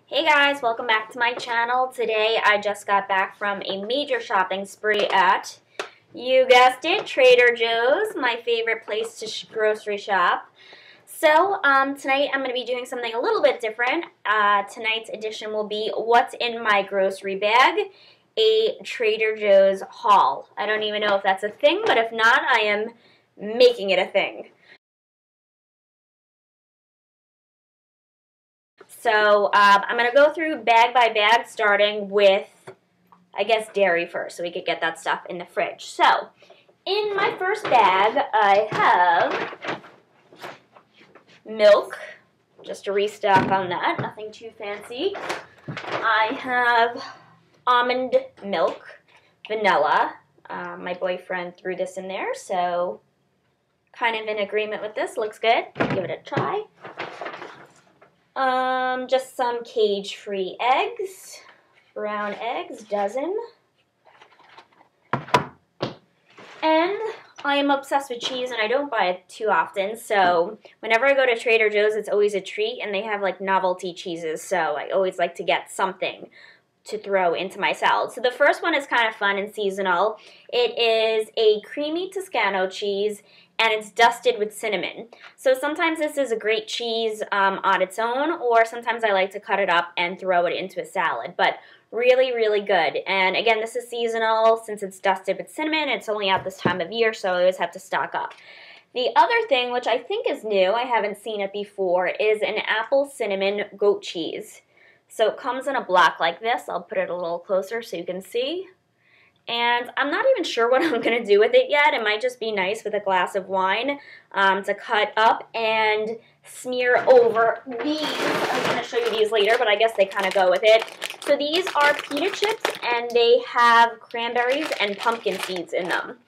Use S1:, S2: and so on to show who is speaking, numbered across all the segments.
S1: Hey guys, welcome back to my channel. Today I just got back from a major shopping spree at, you guessed it, Trader Joe's, my favorite place to grocery shop. So tonight I'm going to be doing something a little bit different. Tonight's edition will be What's in My Grocery Bag, a Trader Joe's haul. I don't even know if that's a thing, but if not, I am making it a thing. So I'm going to go through bag by bag, starting with, I guess, dairy first, so we could get that stuff in the fridge. So in my first bag, I have milk, just to restock on that, nothing too fancy. I have almond milk, vanilla. My boyfriend threw this in there, so kind of in agreement with this. Looks good. Give it a try. Just some cage-free eggs, brown eggs, dozen. And I am obsessed with cheese, and I don't buy it too often, so whenever I go to Trader Joe's, it's always a treat, and they have, like, novelty cheeses, so I always like to get something to throw into my salad. So the first one is kind of fun and seasonal. It is a creamy Toscano cheese, and it's dusted with cinnamon. So sometimes this is a great cheese on its own, or sometimes I like to cut it up and throw it into a salad. But really, really good. And again, this is seasonal. Since it's dusted with cinnamon, it's only out this time of year, so I always have to stock up. The other thing, which I think is new, I haven't seen it before, is an apple cinnamon goat cheese. So it comes in a block like this. I'll put it a little closer so you can see. And I'm not even sure what I'm going to do with it yet. It might just be nice with a glass of wine to cut up and smear over these. I'm going to show you these later, but I guess they kind of go with it. So these are pita chips, and they have cranberries and pumpkin seeds in them.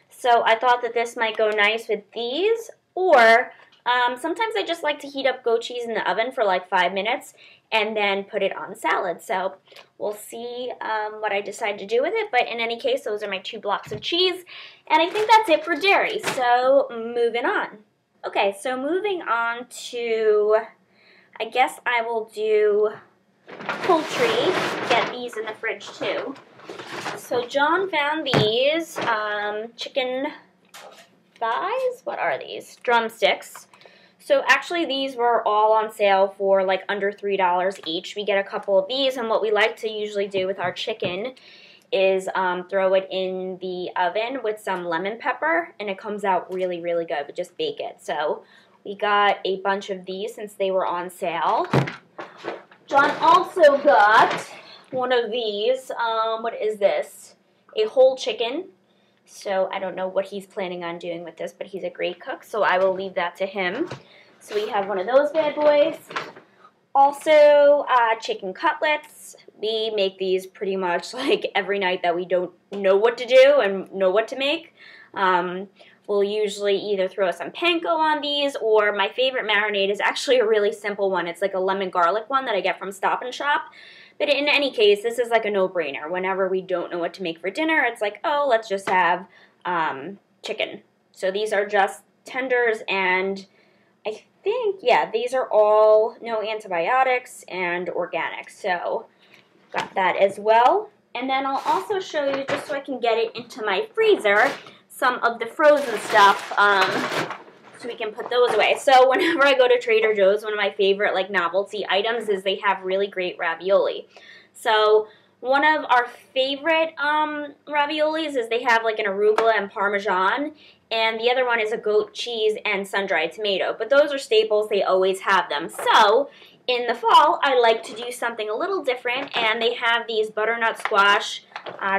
S1: So I thought that this might go nice with these, or sometimes I just like to heat up goat cheese in the oven for like 5 minutes and then put it on salad. So we'll see what I decide to do with it. But in any case, those are my 2 blocks of cheese. And I think that's it for dairy. So moving on. Okay, so moving on to, I guess I will do poultry. Get these in the fridge too. So John found these chicken thighs. What are these? Drumsticks. So actually these were all on sale for like under $3 each. We get a couple of these, and what we like to usually do with our chicken is throw it in the oven with some lemon pepper, and it comes out really, really good. But just bake it. So we got a bunch of these since they were on sale. John also got one of these. What is this? A whole chicken. So I don't know what he's planning on doing with this, but he's a great cook, so I will leave that to him. So we have one of those bad boys. Also, chicken cutlets. We make these pretty much like every night that we don't know what to do and know what to make. We'll usually either throw some panko on these, or my favorite marinade is actually a really simple one. It's like a lemon garlic one that I get from Stop and Shop. But in any case, this is like a no-brainer. Whenever we don't know what to make for dinner, it's like, oh, let's just have chicken. So these are just tenders, and I think, yeah, these are all no antibiotics and organic. So got that as well. And then I'll also show you, just so I can get it into my freezer, some of the frozen stuff, so we can put those away. So whenever I go to Trader Joe's, one of my favorite like novelty items is they have really great ravioli. So one of our favorite raviolis is they have like an arugula and parmesan, and the other one is a goat cheese and sun-dried tomato. But those are staples, they always have them. So in the fall, I like to do something a little different, and they have these butternut squash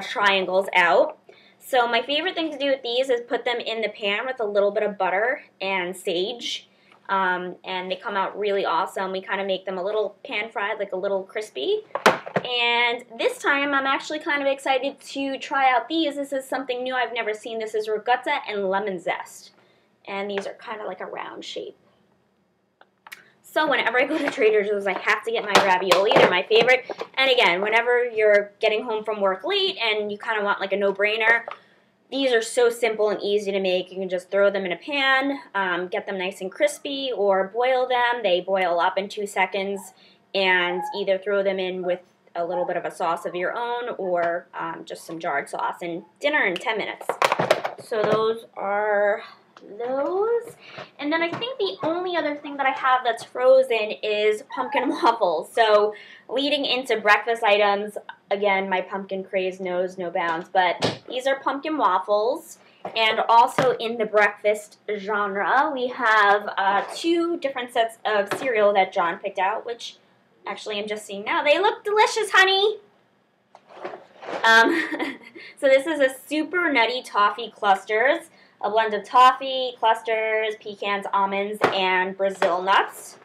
S1: triangles out. So my favorite thing to do with these is put them in the pan with a little bit of butter and sage, and they come out really awesome. We kind of make them a little pan fried, like a little crispy. And this time I'm actually kind of excited to try out these. This is something new I've never seen. This is ricotta and lemon zest, and these are kind of like a round shape. So whenever I go to Trader Joe's, I have to get my ravioli. They're my favorite. And again, whenever you're getting home from work late and you kind of want like a no-brainer, these are so simple and easy to make. You can just throw them in a pan, get them nice and crispy, or boil them. They boil up in 2 seconds, and either throw them in with a little bit of a sauce of your own or just some jarred sauce. And dinner in 10 minutes. So those are those. And then I think the only other thing that I have that's frozen is pumpkin waffles. So leading into breakfast items, again, my pumpkin craze knows no bounds, but these are pumpkin waffles. And also in the breakfast genre, we have 2 different sets of cereal that John picked out, which actually I'm just seeing now. They look delicious, honey! So this is a super nutty toffee clusters, a blend of toffee, clusters, pecans, almonds, and Brazil nuts.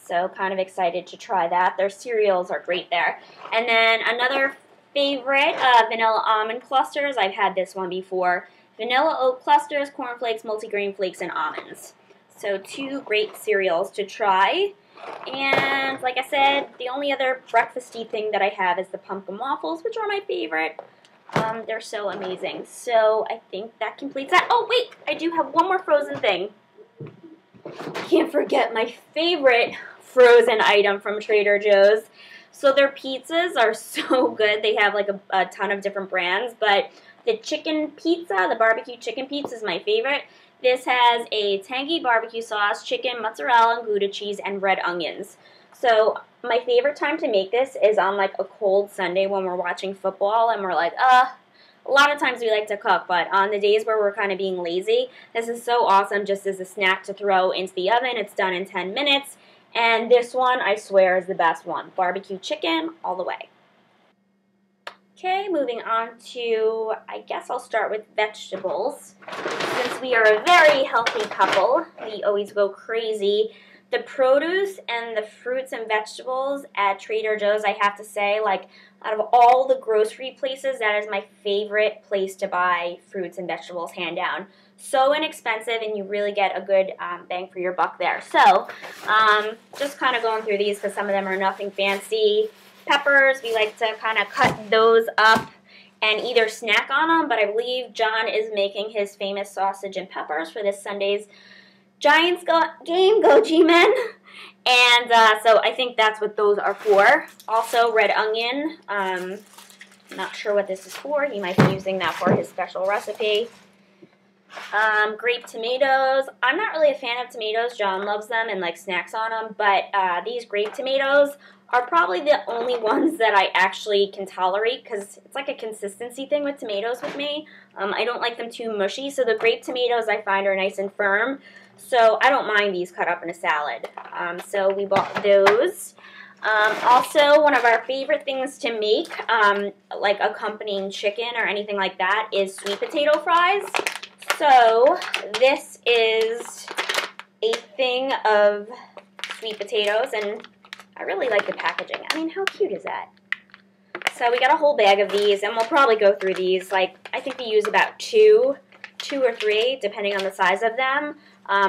S1: So kind of excited to try that. Their cereals are great there. And then another favorite, vanilla almond clusters. I've had this one before. Vanilla oat clusters, cornflakes, multigrain flakes, and almonds. So 2 great cereals to try. And like I said, the only other breakfasty thing that I have is the pumpkin waffles, which are my favorite. They're so amazing. So I think that completes that. Oh, wait, I do have one more frozen thing. Can't forget my favorite frozen item from Trader Joe's. So their pizzas are so good. They have like a ton of different brands, but the chicken pizza, the barbecue chicken pizza is my favorite. This has a tangy barbecue sauce, chicken, mozzarella, and Gouda cheese, and red onions. So my favorite time to make this is on like a cold Sunday when we're watching football and we're like, a lot of times we like to cook, but on the days where we're kind of being lazy, this is so awesome just as a snack to throw into the oven. It's done in 10 minutes. And this one, I swear, is the best one. Barbecue chicken all the way. Okay, moving on to, I guess I'll start with vegetables. Since we are a very healthy couple, we always go crazy. The produce and the fruits and vegetables at Trader Joe's, I have to say, like, out of all the grocery places, that is my favorite place to buy fruits and vegetables, hand down. So inexpensive, and you really get a good bang for your buck there. So, just kind of going through these because some of them are nothing fancy. Peppers, we like to kind of cut those up and either snack on them, but I believe John is making his famous sausage and peppers for this Sunday's Giants game. Go G-Men. And so I think that's what those are for. Also, red onion. Not sure what this is for. He might be using that for his special recipe. Grape tomatoes. I'm not really a fan of tomatoes. John loves them and like snacks on them, but these grape tomatoes are probably the only ones that I actually can tolerate because it's like a consistency thing with tomatoes with me. I don't like them too mushy, so the grape tomatoes I find are nice and firm, so I don't mind these cut up in a salad. So we bought those. Also, one of our favorite things to make, like accompanying chicken or anything like that, is sweet potato fries. So this is a thing of sweet potatoes, and I really like the packaging. I mean, how cute is that? So we got a whole bag of these, and we'll probably go through these. Like, I think we use about two or three, depending on the size of them,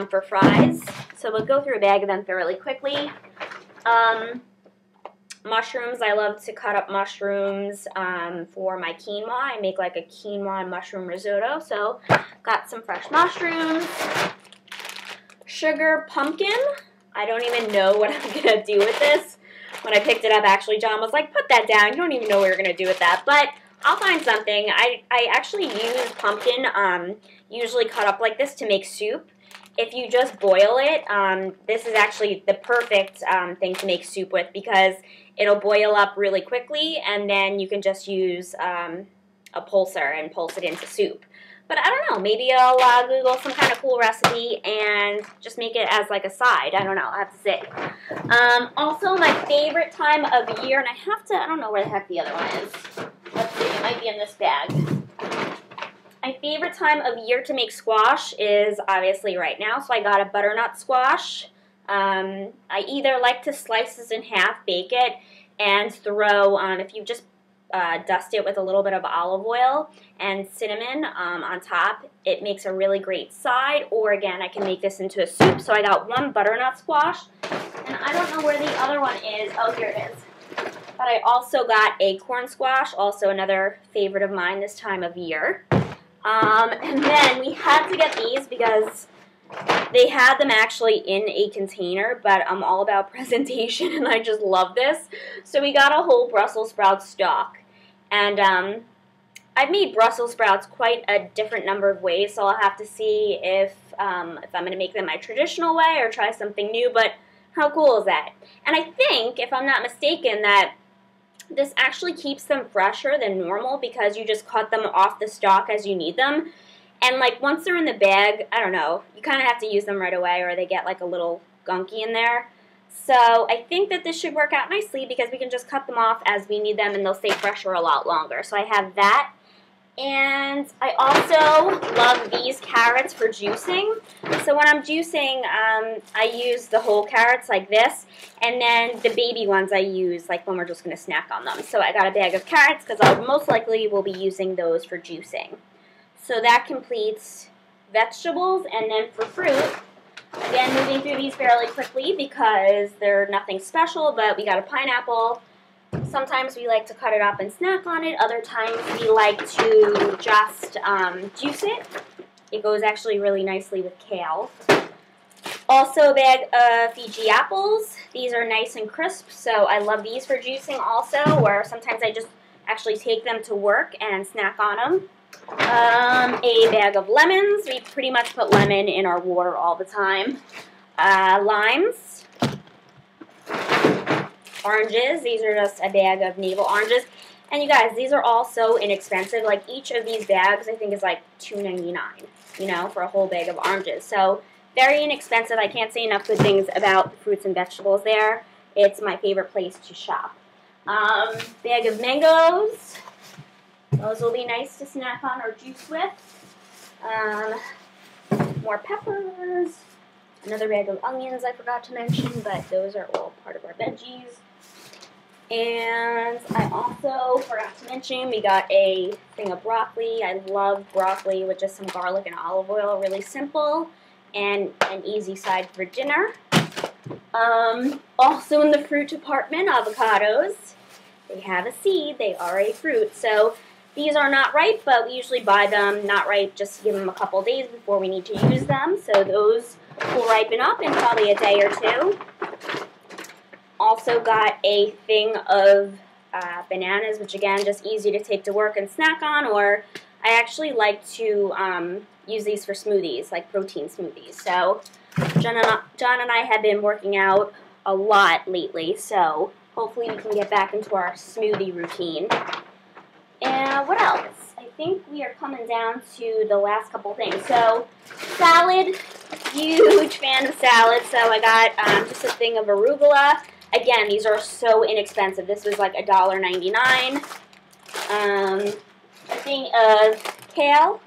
S1: for fries. So we'll go through a bag of them fairly quickly. Mushrooms, I love to cut up mushrooms for my quinoa. I make like a quinoa and mushroom risotto. So got some fresh mushrooms. Sugar pumpkin. I don't even know what I'm going to do with this. When I picked it up, actually, John was like, put that down. You don't even know what you're going to do with that. But I'll find something. I actually use pumpkin, usually cut up like this, to make soup. If you just boil it, this is actually the perfect thing to make soup with because it'll boil up really quickly, and then you can just use a pulser and pulse it into soup. But I don't know, maybe I'll Google some kind of cool recipe and just make it as like a side. I don't know, I have to say. Also, my favorite time of year, and I don't know where the heck the other one is. Let's see, it might be in this bag. My favorite time of year to make squash is obviously right now, so I got a butternut squash. I either like to slice this in half, bake it, and throw, if you just dust it with a little bit of olive oil and cinnamon on top, it makes a really great side. Or again, I can make this into a soup. So I got one butternut squash, and I don't know where the other one is. Oh, here it is. But I also got a corn squash, also another favorite of mine this time of year. And then we had to get these because They had them actually in a container, but I'm all about presentation and I just love this. So we got a whole Brussels sprout stock. And I've made Brussels sprouts quite a different number of ways, so I'll have to see if I'm going to make them my traditional way or try something new, but how cool is that? And I think, if I'm not mistaken, that this actually keeps them fresher than normal because you just cut them off the stalk as you need them. And like once they're in the bag, I don't know, you kind of have to use them right away or they get like a little gunky in there. So I think that this should work out nicely because we can just cut them off as we need them and they'll stay fresher a lot longer. So I have that. And I also love these carrots for juicing. So when I'm juicing, I use the whole carrots like this, and then the baby ones I use like when we're just going to snack on them. So I got a bag of carrots because I most likely will be using those for juicing. So that completes vegetables, and then for fruit, again, moving through these fairly quickly because they're nothing special, but we got a pineapple. Sometimes we like to cut it up and snack on it. Other times we like to just juice it. It goes actually really nicely with kale. Also a bag of Fiji apples. These are nice and crisp, so I love these for juicing also, where sometimes I just actually take them to work and snack on them. A bag of lemons. We pretty much put lemon in our water all the time. Limes. Oranges. These are just a bag of navel oranges. And you guys, these are all so inexpensive. Like each of these bags I think is like $2.99, you know, for a whole bag of oranges. So very inexpensive. I can't say enough good things about the fruits and vegetables there. It's my favorite place to shop. Bag of mangoes. Those will be nice to snack on or juice with. More peppers. Another bag of onions I forgot to mention, but those are all part of our veggies. And I also forgot to mention we got a thing of broccoli. I love broccoli with just some garlic and olive oil. Really simple and an easy side for dinner. Also in the fruit department, avocados. They have a seed. They are a fruit. So these are not ripe, but we usually buy them not ripe just to give them a couple days before we need to use them. So those will ripen up in probably a day or two. Also got a thing of bananas, which again, just easy to take to work and snack on, or I actually like to use these for smoothies, like protein smoothies. So John and I have been working out a lot lately, so hopefully we can get back into our smoothie routine. And what else? I think we are coming down to the last couple things. So salad, huge fan of salad. So I got just a thing of arugula. Again, these are so inexpensive. This was like $1.99. A thing of kale.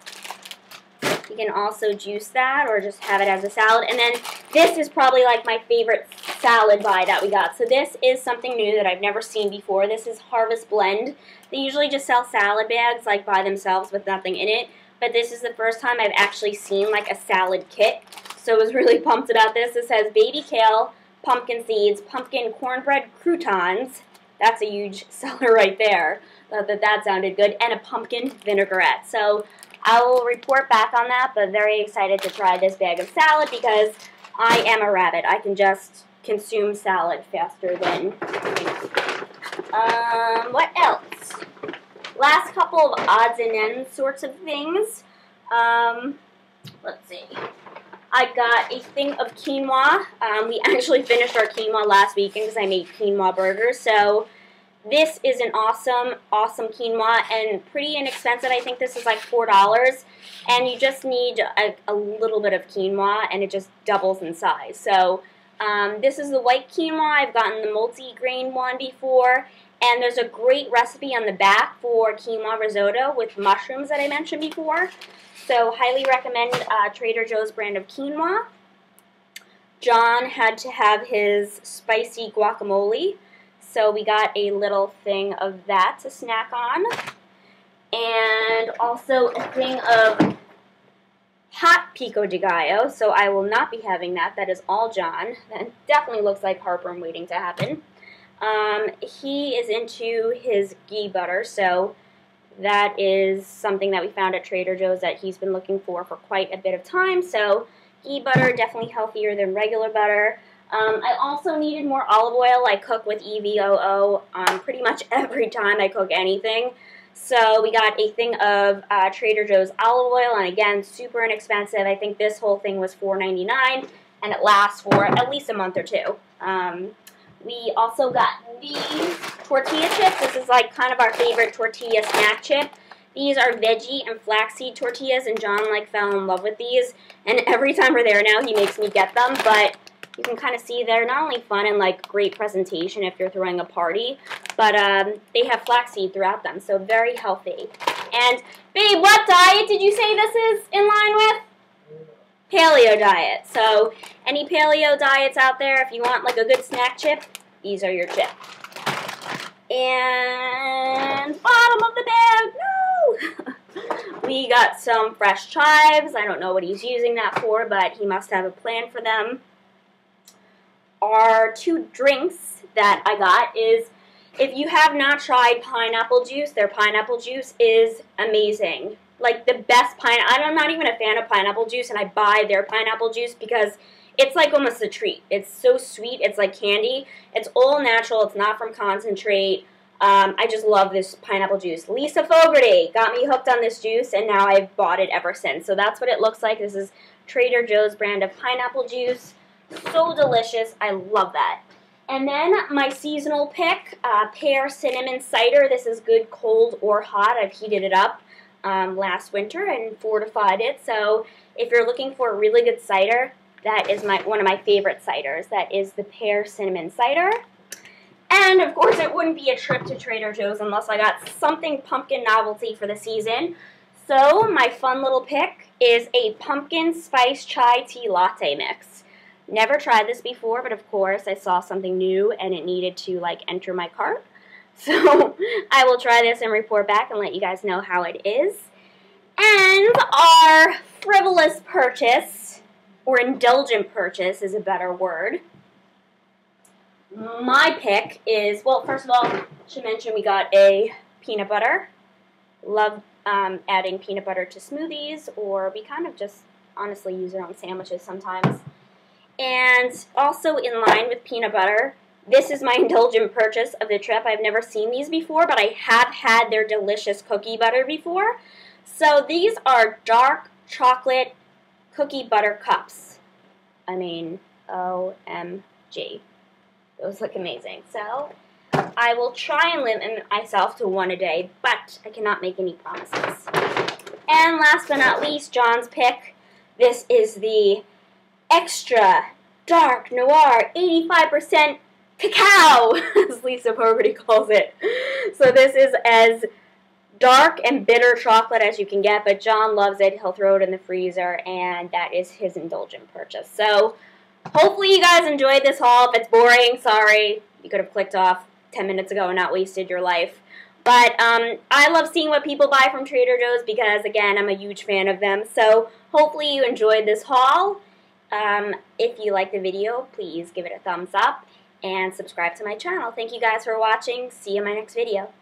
S1: You can also juice that or just have it as a salad. And then this is probably like my favorite salad buy that we got. So this is something new that I've never seen before. This is Harvest Blend. They usually just sell salad bags like by themselves with nothing in it. But this is the first time I've actually seen like a salad kit. So I was really pumped about this. It says baby kale, pumpkin seeds, pumpkin cornbread croutons. That's a huge seller right there. Thought that sounded good. And a pumpkin vinaigrette. So I will report back on that, but very excited to try this bag of salad because I am a rabbit. I can just consume salad faster than what else? Last couple of odds and ends sorts of things. Let's see. I got a thing of quinoa. We actually finished our quinoa last weekend because I made quinoa burgers. So this is an awesome, awesome quinoa and pretty inexpensive. I think this is like $4. And you just need a little bit of quinoa and it just doubles in size. So this is the white quinoa. I've gotten the multi-grain one before. And there's a great recipe on the back for quinoa risotto with mushrooms that I mentioned before. So highly recommend Trader Joe's brand of quinoa. John had to have his spicy guacamole. So we got a little thing of that to snack on. And also a thing of hot pico de gallo. So I will not be having that. That is all John. That definitely looks like heartburn waiting to happen. He is into his ghee butter, so that is something that we found at Trader Joe's that he's been looking for quite a bit of time. So Ghee butter, definitely healthier than regular butter. I also needed more olive oil. I cook with EVOO pretty much every time I cook anything. So we got a thing of Trader Joe's olive oil, and again, super inexpensive. I think this whole thing was $4.99, and it lasts for at least a month or two. We also got these tortilla chips. This is like kind of our favorite tortilla snack chip. These are veggie and flaxseed tortillas, and John fell in love with these. And every time we're there now, he makes me get them. But you can kind of see they're not only fun and great presentation if you're throwing a party, but they have flaxseed throughout them, so very healthy. And babe, what diet did you say this is in line with? Paleo diet. So any paleo diets out there, if you want a good snack chip, these are your chips. And bottom of the bag, no! We got some fresh chives. I don't know what he's using that for, but he must have a plan for them. Our two drinks that I got is, if you have not tried pineapple juice, their pineapple juice is amazing. The best I'm not even a fan of pineapple juice, and I buy their pineapple juice because it's almost a treat. It's so sweet. It's like candy. It's all natural. It's not from concentrate. I just love this pineapple juice. Lisa Fogarty got me hooked on this juice, and now I've bought it ever since. So that's what it looks like. This is Trader Joe's brand of pineapple juice. So delicious. I love that. And then my seasonal pick, pear cinnamon cider. This is good cold or hot. I've heated it up last winter and fortified it. So if you're looking for a really good cider, that is one of my favorite ciders. That is the pear cinnamon cider. And of course it wouldn't be a trip to Trader Joe's unless I got something pumpkin novelty for the season. So my fun little pick is a pumpkin spice chai tea latte mix. Never tried this before, but of course I saw something new and it needed to enter my cart. So I will try this and report back and let you guys know how it is. And our frivolous purchase, or indulgent purchase is a better word. My pick is, well, first of all, I should mention we got a peanut butter. Love adding peanut butter to smoothies, or we kind of just honestly use it on sandwiches sometimes. And also in line with peanut butter, this is my indulgent purchase of the trip. I've never seen these before, but I have had their delicious cookie butter before. So these are dark chocolate cookie butter cups. I mean, OMG. Those look amazing. So I will try and limit myself to one a day, but I cannot make any promises. And last but not least, John's pick. This is the Extra Dark Noir 85% cacao, as Lisa Fogarty calls it. So this is as dark and bitter chocolate as you can get, but John loves it. He'll throw it in the freezer, and that is his indulgent purchase. So hopefully you guys enjoyed this haul. If it's boring, sorry. You could have clicked off 10 minutes ago and not wasted your life. But I love seeing what people buy from Trader Joe's because, again, I'm a huge fan of them. So hopefully you enjoyed this haul. If you like the video, please give it a thumbs up and subscribe to my channel. Thank you guys for watching. See you in my next video.